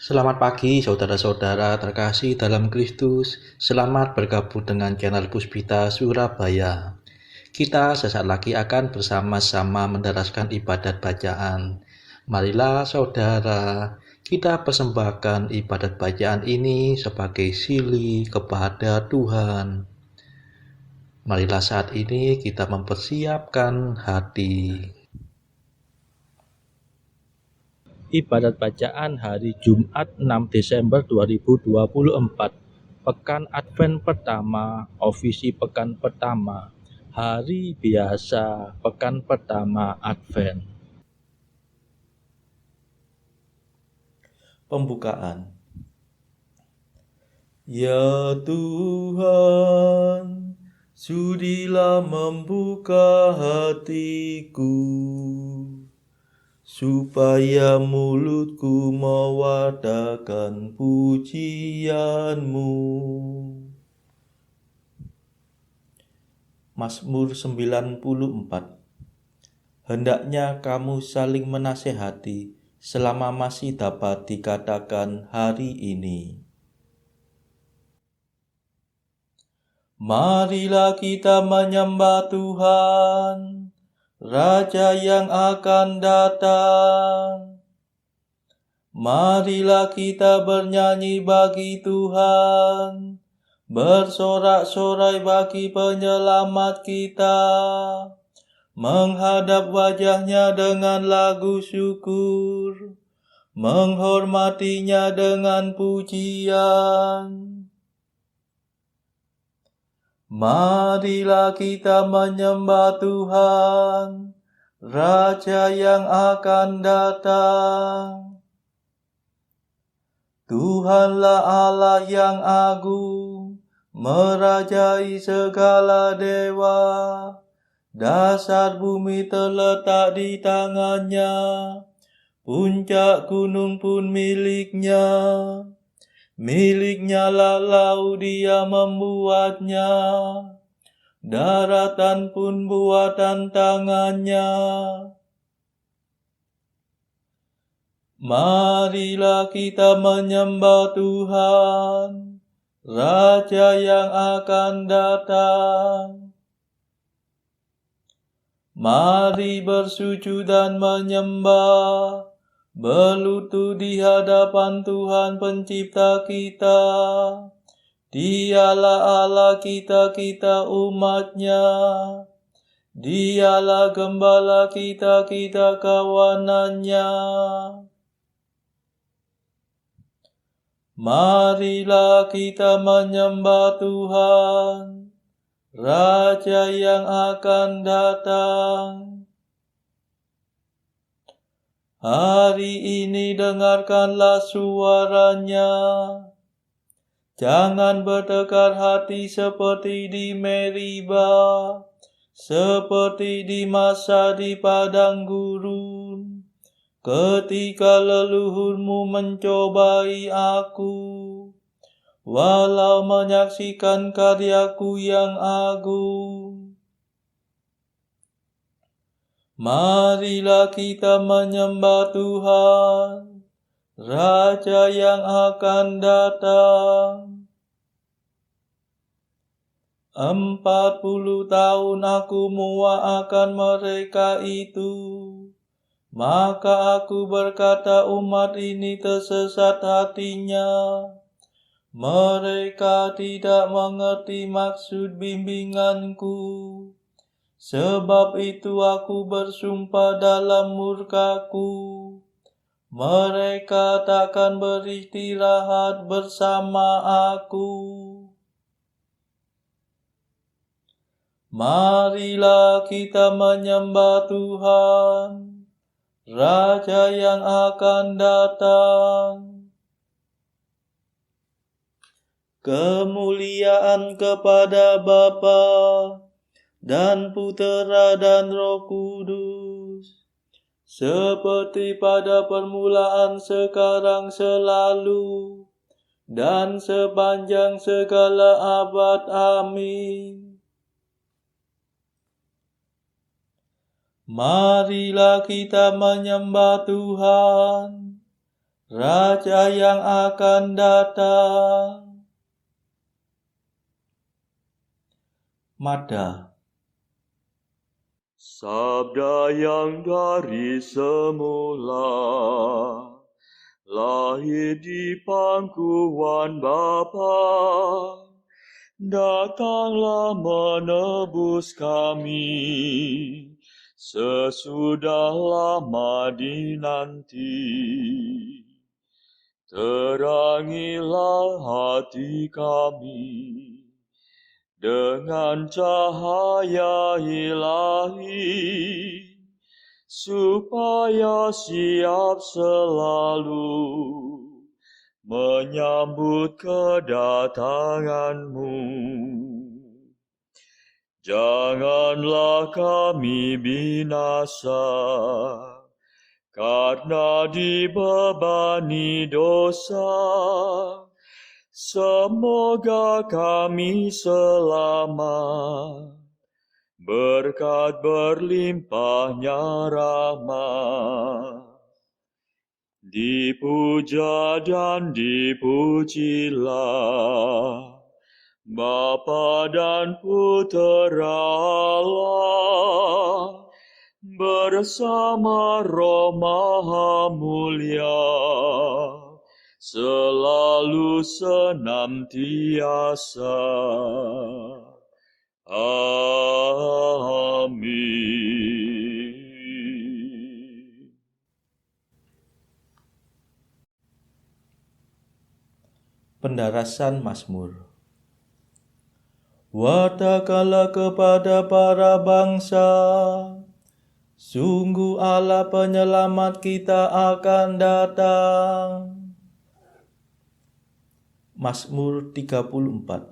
Selamat pagi saudara-saudara terkasih dalam Kristus. Selamat bergabung dengan channel Puspita Surabaya. Kita sesaat lagi akan bersama-sama menderaskan ibadat bacaan. Marilah saudara, kita persembahkan ibadat bacaan ini sebagai sili kepada Tuhan. Marilah saat ini kita mempersiapkan hati. Ibadat bacaan hari Jumat 6 Desember 2024, Pekan Advent pertama, ofisi pekan pertama, hari biasa pekan pertama Advent. Pembukaan. Ya Tuhan, sudilah membuka hatiku, supaya mulutku mewartakan pujian-Mu. Mazmur 94. Hendaknya kamu saling menasehati selama masih dapat dikatakan hari ini. Marilah kita menyembah Tuhan, Raja yang akan datang. Marilah kita bernyanyi bagi Tuhan, bersorak-sorai bagi penyelamat kita, menghadap wajahnya dengan lagu syukur, menghormatinya dengan pujian. Marilah kita menyembah Tuhan, Raja yang akan datang. Tuhanlah Allah yang agung, merajai segala dewa. Dasar bumi terletak di tangannya, puncak gunung pun miliknya. Miliknya lah laut dia membuatnya, daratan pun buatan tangannya. Marilah kita menyembah Tuhan, Raja yang akan datang. Mari bersujud dan menyembah, berlutut di hadapan Tuhan pencipta kita. Dialah Allah kita umatnya. Dialah gembala kita kawanannya. Marilah kita menyembah Tuhan, Raja yang akan datang. Hari ini dengarkanlah suaranya. Jangan bertekar hati seperti di Meriba, seperti di masa di padang gurun, ketika leluhurmu mencobai aku, walau menyaksikan karyaku yang agung. Marilah kita menyembah Tuhan, Raja yang akan datang. 40 tahun aku muak akan mereka itu, maka aku berkata umat ini tersesat hatinya. Mereka tidak mengerti maksud bimbinganku. Sebab itu aku bersumpah dalam murkaku, mereka takkan beristirahat bersama aku. Marilah kita menyembah Tuhan, Raja yang akan datang. Kemuliaan kepada Bapa dan Putera dan Roh Kudus, seperti pada permulaan, sekarang, selalu, dan sepanjang segala abad. Amin. Marilah kita menyembah Tuhan, Raja yang akan datang. Mada. Sabda yang dari semula lahir di pangkuan Bapa, datanglah menebus kami sesudah lama dinanti. Terangilah hati kami dengan cahaya ilahi, supaya siap selalu menyambut kedatangan-Mu. Janganlah kami binasa, karena dibebani dosa. Semoga kami selamat berkat berlimpahnya rahmat. Dipuja dan dipujilah Bapa dan Putera Allah, bersama Roh Maha Mulia, selalu senantiasa. Amin. Pendarasan Mazmur. Watakkanlah kepada para bangsa, sungguh Allah penyelamat kita akan datang. Mazmur 34.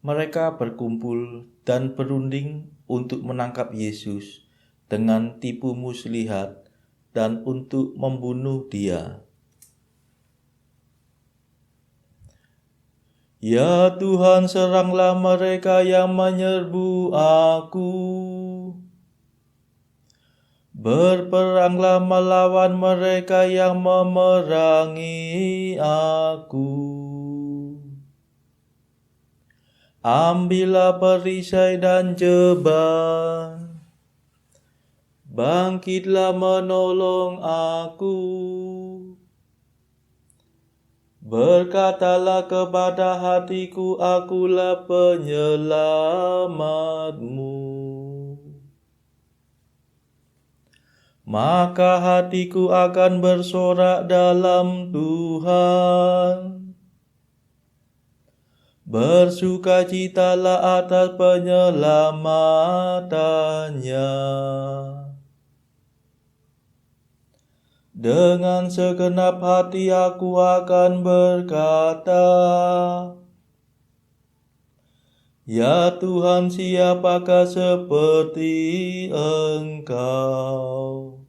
Mereka berkumpul dan berunding untuk menangkap Yesus dengan tipu muslihat dan untuk membunuh Dia. Ya Tuhan, seranglah mereka yang menyerbu aku. Berperanglah melawan mereka yang memerangi aku. Ambillah perisai dan jeban. Bangkitlah menolong aku. Berkatalah kepada hatiku, akulah penyelamatmu. Maka hatiku akan bersorak dalam Tuhan. Bersukacitalah atas penyelamatannya. Dengan segenap hati aku akan berkata, ya Tuhan, siapakah seperti Engkau?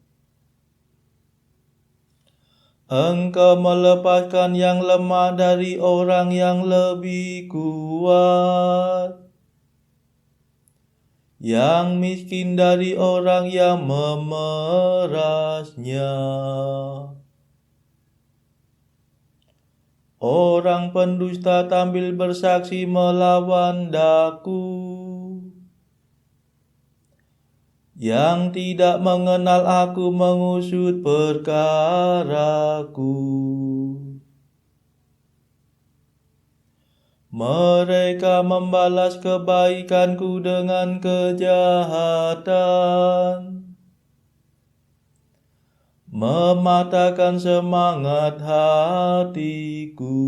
Engkau melepaskan yang lemah dari orang yang lebih kuat, yang miskin dari orang yang memerasnya. Orang pendusta tampil bersaksi melawan daku, yang tidak mengenal aku mengusut perkaraku. Mereka membalas kebaikanku dengan kejahatan, mematahkan semangat hatiku.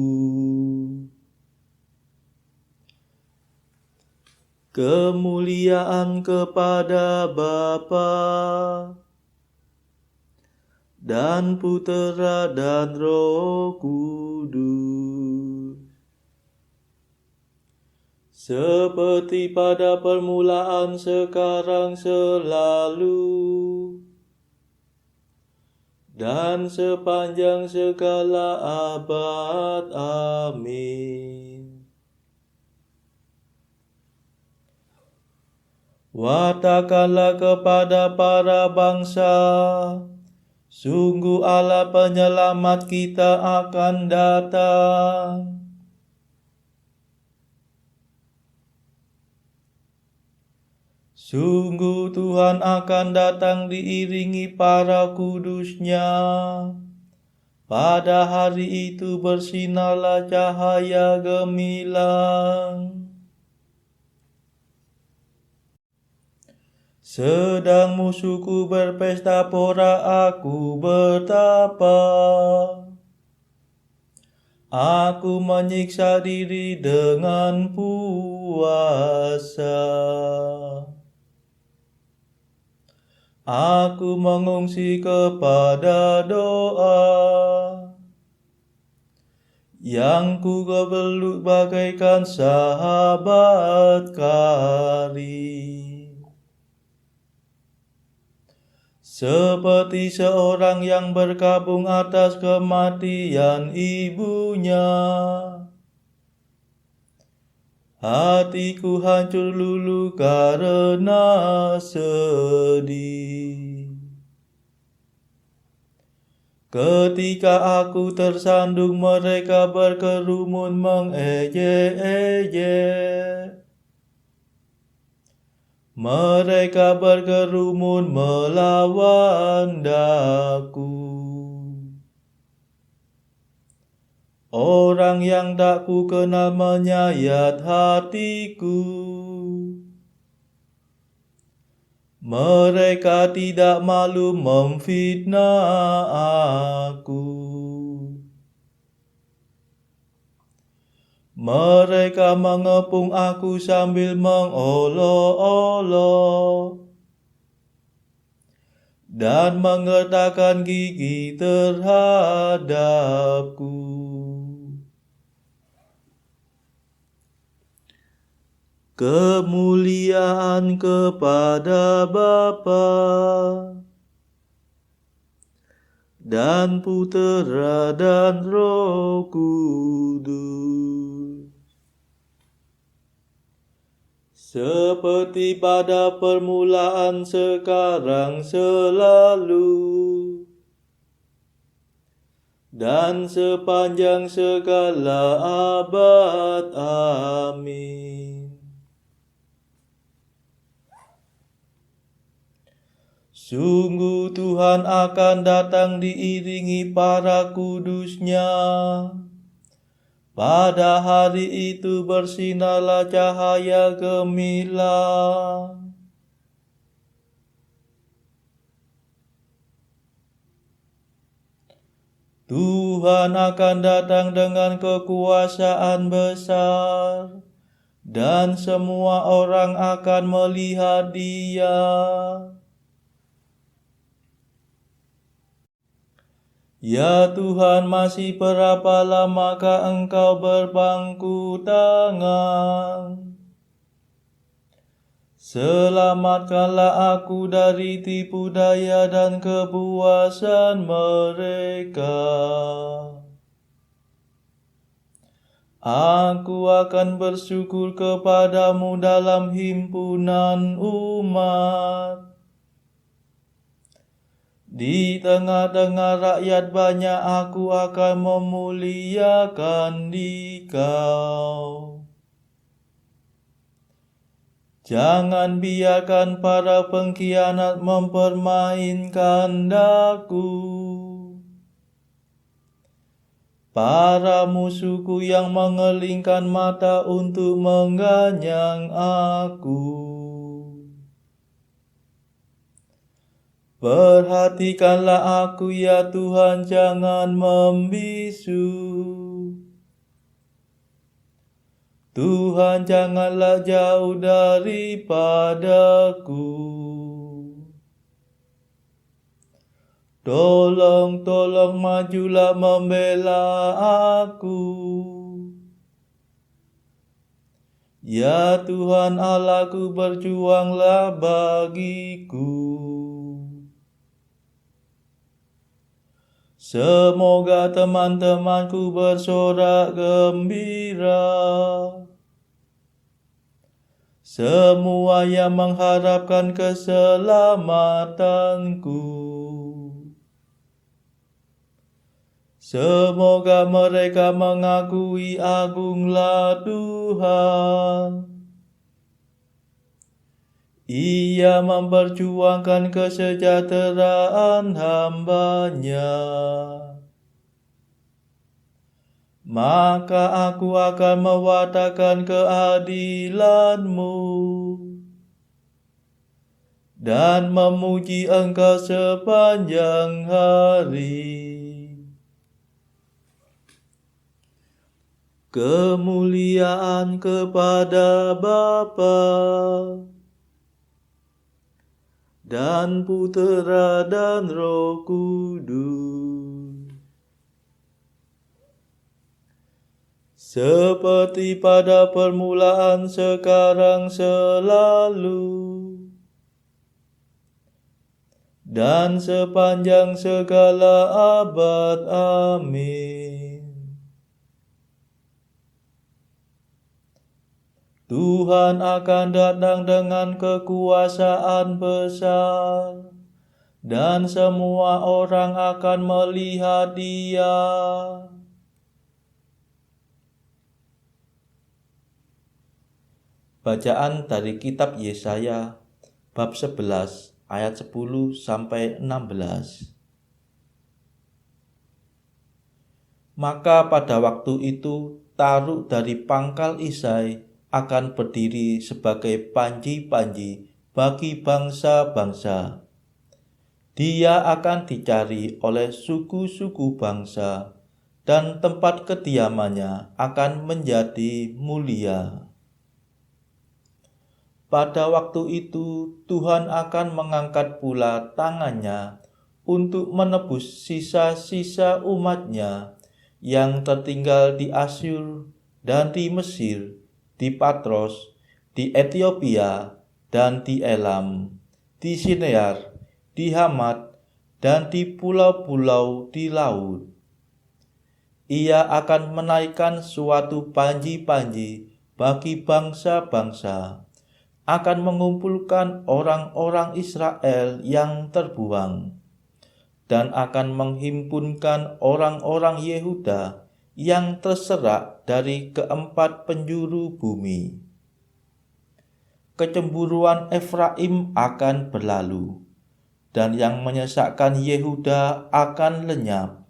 Kemuliaan kepada Bapa dan Putera dan Roh Kudus, seperti pada permulaan, sekarang, selalu, dan sepanjang segala abad. Amin. Watakkanlah kepada para bangsa, Sungguh Allah penyelamat kita akan datang. Sungguh Tuhan akan datang diiringi para kudus-Nya. Pada hari itu bersinarlah cahaya gemilang. Sedang musuhku berpesta, pora aku bertapa. Aku menyiksa diri dengan puasa. Aku mengungsi kepada doa, yang ku gebelut bagaikan sahabat karib. Seperti seorang yang berkabung atas kematian ibunya, hatiku hancur lulu karena sedih. Ketika aku tersandung, mereka berkerumun mengejek-ejek. Mereka berkerumun melawan daku. Orang yang tak ku kenal menyayat hatiku. Mereka tidak malu memfitnah aku. Mereka mengepung aku sambil mengolok-olok dan mengertakkan gigi terhadapku. Kemuliaan kepada Bapa dan Putera dan Roh Kudus, seperti pada permulaan, sekarang, selalu, dan sepanjang segala abad. Amin. Sungguh Tuhan akan datang diiringi para kudus-Nya. Pada hari itu bersinarlah cahaya gemilang. Tuhan akan datang dengan kekuasaan besar, dan semua orang akan melihat Dia. Ya Tuhan, masih berapa lamakah Engkau berpangku tangan? Selamatkanlah aku dari tipu daya dan kepuasan mereka. Aku akan bersyukur kepadamu dalam himpunan umat. Di tengah-tengah rakyat banyak aku akan memuliakan Dikau. Jangan biarkan para pengkhianat mempermainkan daku. Para musuhku yang mengelingkan mata untuk mengganyang aku. Perhatikanlah aku ya Tuhan, jangan membisu. Tuhan, janganlah jauh daripadaku. Tolong majulah membela aku. Ya Tuhan Allahku, berjuanglah bagiku. Semoga teman-temanku bersorak gembira. Semua yang mengharapkan keselamatanku. Semoga mereka mengakui agunglah Tuhan. Ia memperjuangkan kesejahteraan hamba-Nya. Maka aku akan mewartakan keadilan-Mu dan memuji Engkau sepanjang hari. Kemuliaan kepada Bapa dan Putera dan Roh Kudus, seperti pada permulaan, sekarang, selalu, dan sepanjang segala abad. Amin. Tuhan akan datang dengan kekuasaan besar, dan semua orang akan melihat Dia. Bacaan dari kitab Yesaya bab 11 ayat 10 sampai 16. Maka pada waktu itu Taruk dari pangkal Isai akan berdiri sebagai panji-panji bagi bangsa-bangsa. Dia akan dicari oleh suku-suku bangsa, dan tempat kediamannya akan menjadi mulia. Pada waktu itu Tuhan akan mengangkat pula tangannya untuk menebus sisa-sisa umat-Nya yang tertinggal di Asyur dan di Mesir, di Patros, di Ethiopia, dan di Elam, di Sinear, di Hamat, dan di pulau-pulau di laut. Ia akan menaikkan suatu panji-panji bagi bangsa-bangsa, akan mengumpulkan orang-orang Israel yang terbuang, dan akan menghimpunkan orang-orang Yehuda yang terserak dari keempat penjuru bumi. Kecemburuan Efraim akan berlalu, dan yang menyesakkan Yehuda akan lenyap.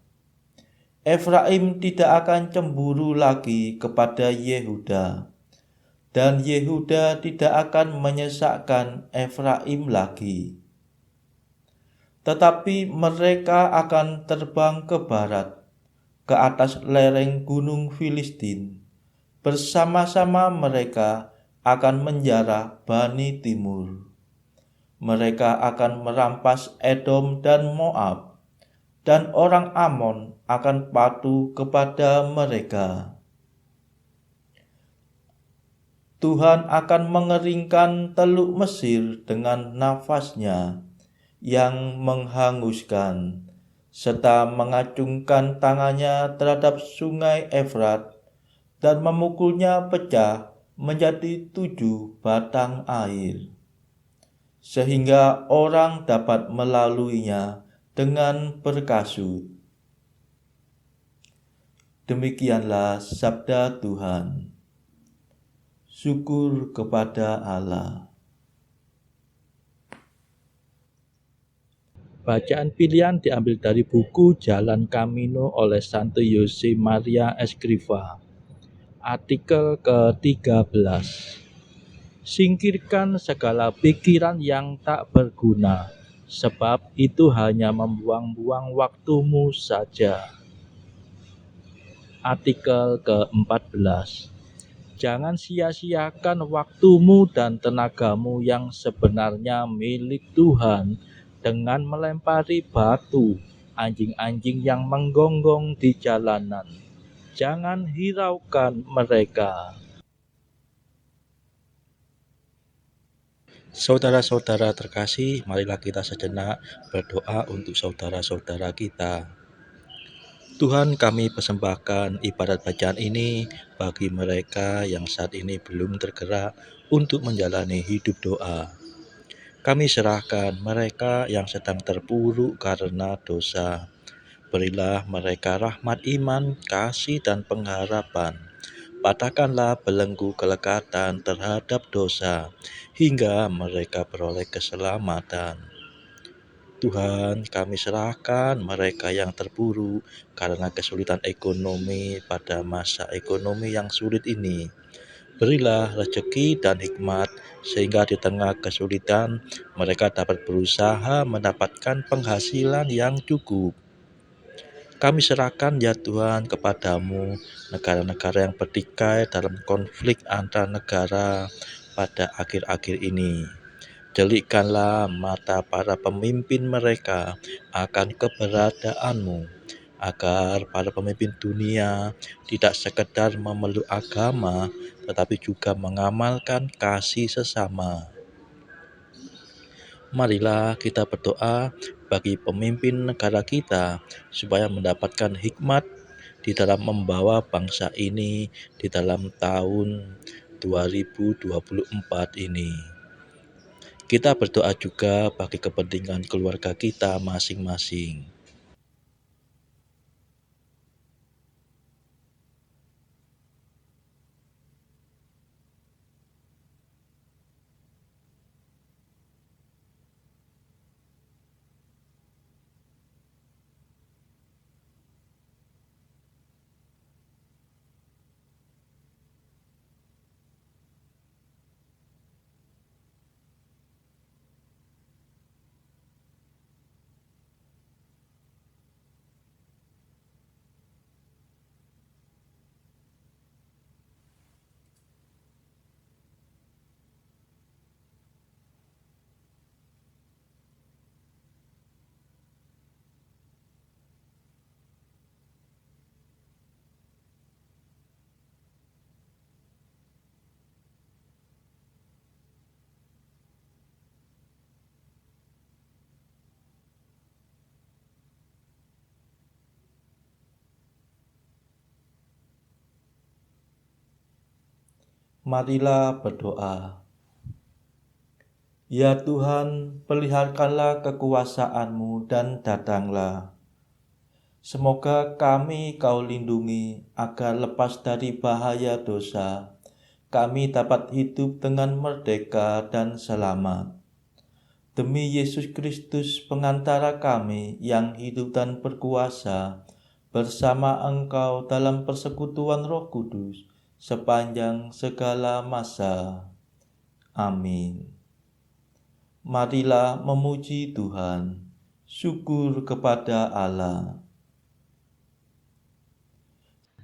Efraim tidak akan cemburu lagi kepada Yehuda, dan Yehuda tidak akan menyesakkan Efraim lagi. Tetapi mereka akan terbang ke barat, ke atas lereng gunung Filistin. Bersama-sama mereka akan menjarah Bani Timur. Mereka akan merampas Edom dan Moab, dan orang Amon akan patuh kepada mereka. Tuhan akan mengeringkan Teluk Mesir dengan nafas-Nya yang menghanguskan, serta mengacungkan tangannya terhadap sungai Efrat, dan memukulnya pecah menjadi 7 batang air, sehingga orang dapat melaluinya dengan berkasut. Demikianlah sabda Tuhan. Syukur kepada Allah. Bacaan pilihan diambil dari buku Jalan Camino oleh Santo Jose Maria Escrivá. Artikel ke-13. Singkirkan segala pikiran yang tak berguna, sebab itu hanya membuang-buang waktumu saja. Artikel ke-14. Jangan sia-siakan waktumu dan tenagamu yang sebenarnya milik Tuhan dengan melempari batu anjing-anjing yang menggonggong di jalanan. Jangan hiraukan mereka. Saudara-saudara terkasih, marilah kita sejenak berdoa untuk saudara-saudara kita. Tuhan, kami persembahkan ibadat bacaan ini bagi mereka yang saat ini belum tergerak untuk menjalani hidup doa. Kami serahkan mereka yang sedang terpuruk karena dosa, Berilah mereka rahmat iman, kasih, dan pengharapan. Patahkanlah belenggu kelekatan terhadap dosa, hingga mereka beroleh keselamatan. Tuhan, kami serahkan mereka yang terpuruk karena kesulitan ekonomi pada masa ekonomi yang sulit ini. Berilah rezeki dan hikmat, sehingga di tengah kesulitan mereka dapat berusaha mendapatkan penghasilan yang cukup. Kami serahkan ya Tuhan kepadamu negara-negara yang bertikai dalam konflik antar negara pada akhir-akhir ini. Delikkanlah mata para pemimpin mereka akan keberadaanmu, agar para pemimpin dunia tidak sekedar memeluk agama, tetapi juga mengamalkan kasih sesama. Marilah kita berdoa bagi pemimpin negara kita, supaya mendapatkan hikmat di dalam membawa bangsa ini di dalam tahun 2024 ini. Kita berdoa juga bagi kepentingan keluarga kita masing-masing. Marilah berdoa. Ya Tuhan, peliharakanlah kekuasaan-Mu dan datanglah. Semoga kami Kau lindungi agar lepas dari bahaya dosa, kami dapat hidup dengan merdeka dan selamat. Demi Yesus Kristus pengantara kami yang hidup dan berkuasa bersama Engkau dalam persekutuan Roh Kudus sepanjang segala masa. Amin. Marilah memuji Tuhan. Syukur kepada Allah.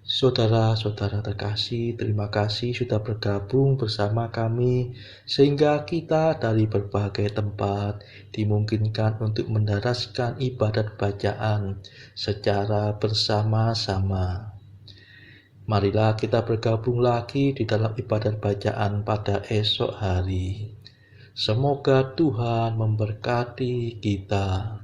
Saudara-saudara terkasih, terima kasih sudah bergabung bersama kami, sehingga kita dari berbagai tempat dimungkinkan untuk mendaraskan ibadat bacaan secara bersama-sama. Marilah kita bergabung lagi di dalam ibadat bacaan pada esok hari. Semoga Tuhan memberkati kita.